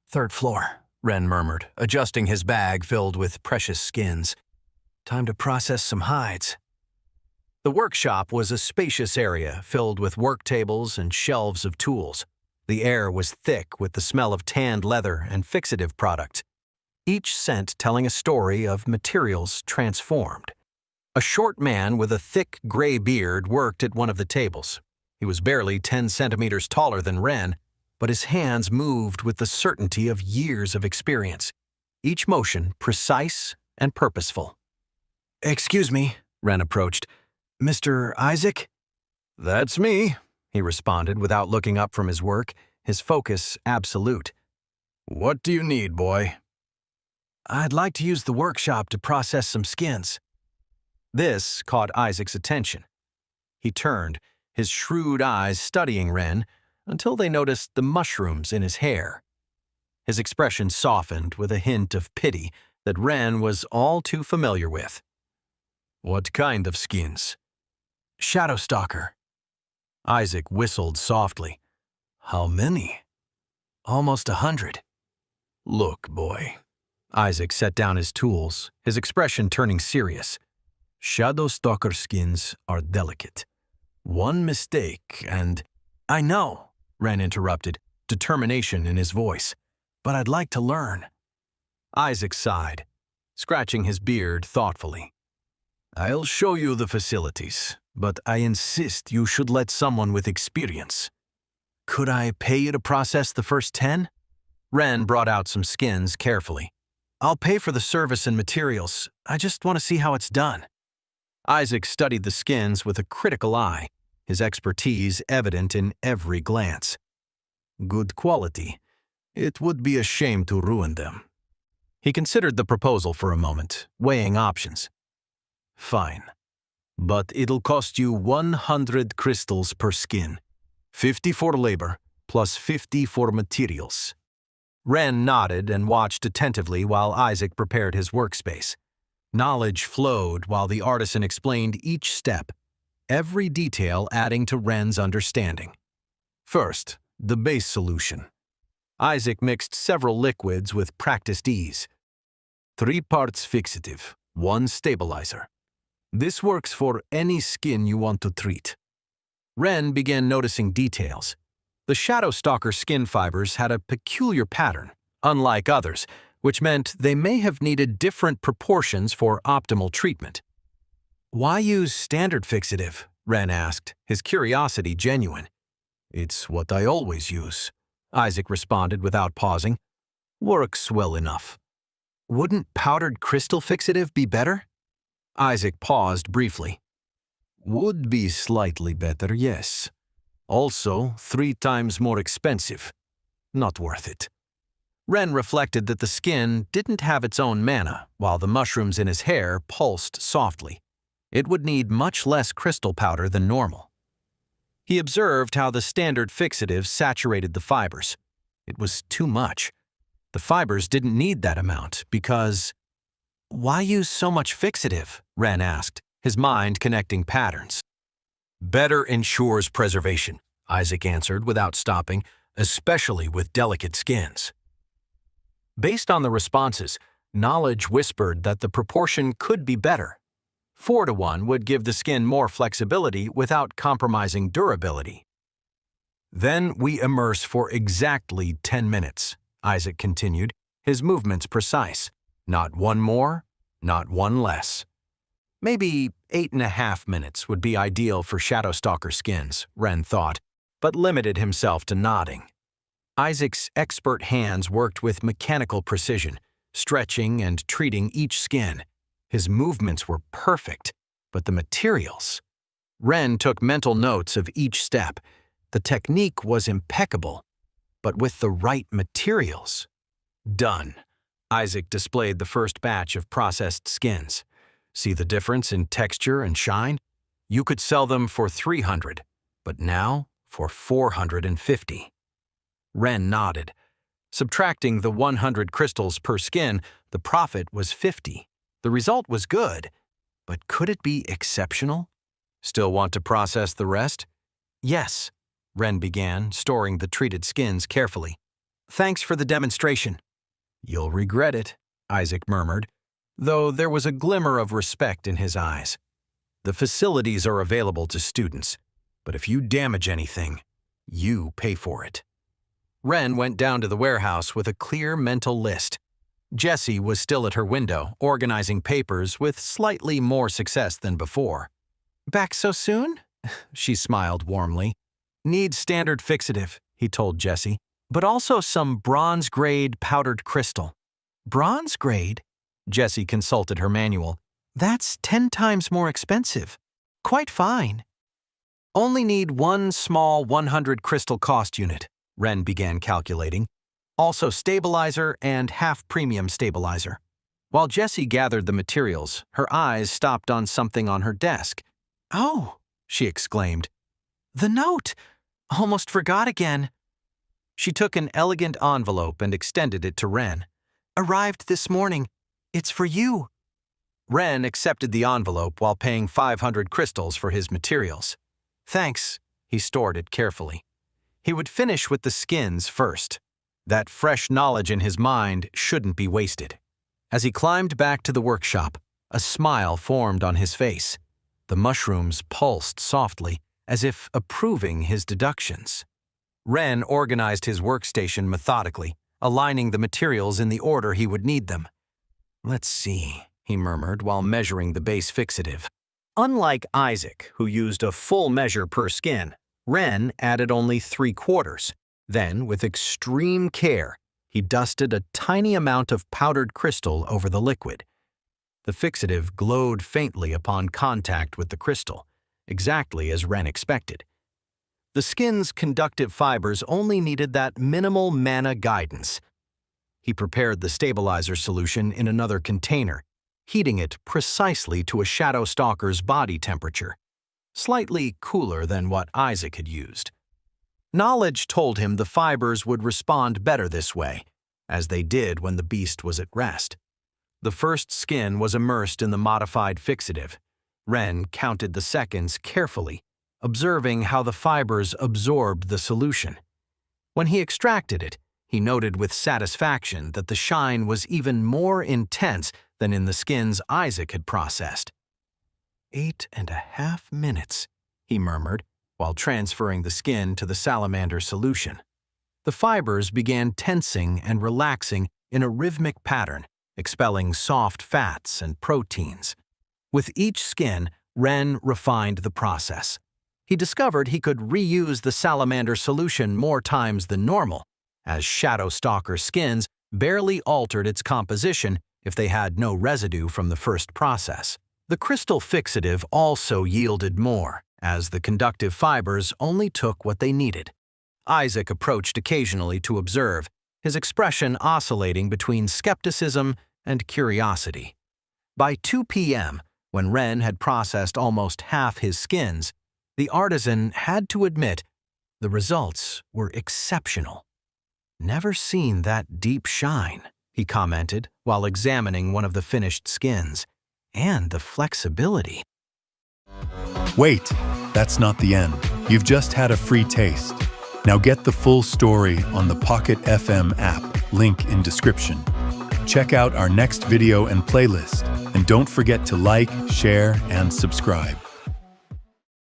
"Third floor," Ren murmured, adjusting his bag filled with precious skins. "Time to process some hides." The workshop was a spacious area filled with work tables and shelves of tools. The air was thick with the smell of tanned leather and fixative products, each scent telling a story of materials transformed. A short man with a thick gray beard worked at one of the tables. He was barely 10 centimeters taller than Ren, but his hands moved with the certainty of years of experience, each motion precise and purposeful. "Excuse me," Ren approached. "Mr. Isaac?" "That's me," he responded without looking up from his work, his focus absolute. "What do you need, boy?" "I'd like to use the workshop to process some skins." This caught Isaac's attention. He turned, his shrewd eyes studying Ren, until they noticed the mushrooms in his hair. His expression softened with a hint of pity that Ren was all too familiar with. "What kind of skins?" "Shadow Stalker." Isaac whistled softly. "How many?" "Almost 100. "Look, boy." Isaac set down his tools, his expression turning serious. "Shadow Stalker skins are delicate. One mistake and—" "I know," Ren interrupted, determination in his voice. "But I'd like to learn." Isaac sighed, scratching his beard thoughtfully. "I'll show you the facilities, but I insist you should let someone with experience." "Could I pay you to process the first 10? Ren brought out some skins carefully. "I'll pay for the service and materials. I just want to see how it's done." Isaac studied the skins with a critical eye, his expertise evident in every glance. "Good quality. It would be a shame to ruin them." He considered the proposal for a moment, weighing options. "Fine. But it'll cost you 100 crystals per skin. 50 for labor, plus 50 for materials." Ren nodded and watched attentively while Isaac prepared his workspace. Knowledge flowed while the artisan explained each step, every detail adding to Ren's understanding. First, the base solution. Isaac mixed several liquids with practiced ease. 3 parts fixative, 1 stabilizer. This works for any skin you want to treat. Ren began noticing details. The Shadow Stalker skin fibers had a peculiar pattern, unlike others, which meant they may have needed different proportions for optimal treatment. "Why use standard fixative?" Ren asked, his curiosity genuine. "It's what I always use," Isaac responded without pausing. "Works well enough." "Wouldn't powdered crystal fixative be better?" Isaac paused briefly. "Would be slightly better, yes. Also, 3 times more expensive. Not worth it." Ren reflected that the skin didn't have its own mana, while the mushrooms in his hair pulsed softly. It would need much less crystal powder than normal. He observed how the standard fixative saturated the fibers. It was too much. The fibers didn't need that amount because— "Why use so much fixative?" Ren asked, his mind connecting patterns. "Better ensures preservation," Isaac answered without stopping, "especially with delicate skins." Based on the responses, knowledge whispered that the proportion could be better. 4-to-1 would give the skin more flexibility without compromising durability. "Then we immerse for exactly 10 minutes, Isaac continued, his movements precise. Not one more, not one less. Maybe 8.5 minutes would be ideal for Shadow Stalker skins, Ren thought, but limited himself to nodding. Isaac's expert hands worked with mechanical precision, stretching and treating each skin. His movements were perfect, but the materials— Ren took mental notes of each step. The technique was impeccable, but with the right materials. Done. Isaac displayed the first batch of processed skins. See the difference in texture and shine? You could sell them for 300, but now for 450. Ren nodded. Subtracting the 100 crystals per skin, the profit was 50. The result was good, but could it be exceptional? Still want to process the rest? Yes, Ren began, storing the treated skins carefully. Thanks for the demonstration." "You'll regret it," Isaac murmured, though there was a glimmer of respect in his eyes. "The facilities are available to students, but if you damage anything, you pay for it." Wren went down to the warehouse with a clear mental list. Jessie was still at her window, organizing papers with slightly more success than before. "Back so soon?" She smiled warmly. "Need standard fixative," he told Jessie, "but also some bronze-grade powdered crystal." "Bronze grade?" Jessie consulted her manual. "That's 10 times more expensive. Quite fine." "Only need one small 100 crystal cost unit," Wren began calculating. "Also stabilizer and half-premium stabilizer." While Jessie gathered the materials, her eyes stopped on something on her desk. "Oh," she exclaimed. "The note! Almost forgot again." She took an elegant envelope and extended it to Wren. "Arrived this morning. It's for you." Wren accepted the envelope while paying 500 crystals for his materials. "Thanks." He stored it carefully. He would finish with the skins first. That fresh knowledge in his mind shouldn't be wasted. As he climbed back to the workshop, a smile formed on his face. The mushrooms pulsed softly, as if approving his deductions. Wren organized his workstation methodically, aligning the materials in the order he would need them. "Let's see," he murmured while measuring the base fixative. Unlike Isaac, who used a full measure per skin, Wren added only 3/4. Then, with extreme care, he dusted a tiny amount of powdered crystal over the liquid. The fixative glowed faintly upon contact with the crystal, exactly as Wren expected. The skin's conductive fibers only needed that minimal mana guidance. He prepared the stabilizer solution in another container, heating it precisely to a Shadow Stalker's body temperature, slightly cooler than what Isaac had used. Knowledge told him the fibers would respond better this way, as they did when the beast was at rest. The first skin was immersed in the modified fixative. Wren counted the seconds carefully, observing how the fibers absorbed the solution. When he extracted it, he noted with satisfaction that the shine was even more intense than in the skins Isaac had processed. 8.5 minutes, he murmured, while transferring the skin to the salamander solution. The fibers began tensing and relaxing in a rhythmic pattern, expelling soft fats and proteins. With each skin, Wren refined the process. He discovered he could reuse the salamander solution more times than normal, as Shadow Stalker skins barely altered its composition if they had no residue from the first process. The crystal fixative also yielded more, as the conductive fibers only took what they needed. Isaac approached occasionally to observe, his expression oscillating between skepticism and curiosity. By 2 p.m., when Wren had processed almost half his skins, the artisan had to admit the results were exceptional. "Never seen that deep shine," he commented while examining one of the finished skins. "And the flexibility." Wait, that's not the end. You've just had a free taste. Now get the full story on the Pocket FM app, link in description. Check out our next video and playlist, and don't forget to like, share, and subscribe.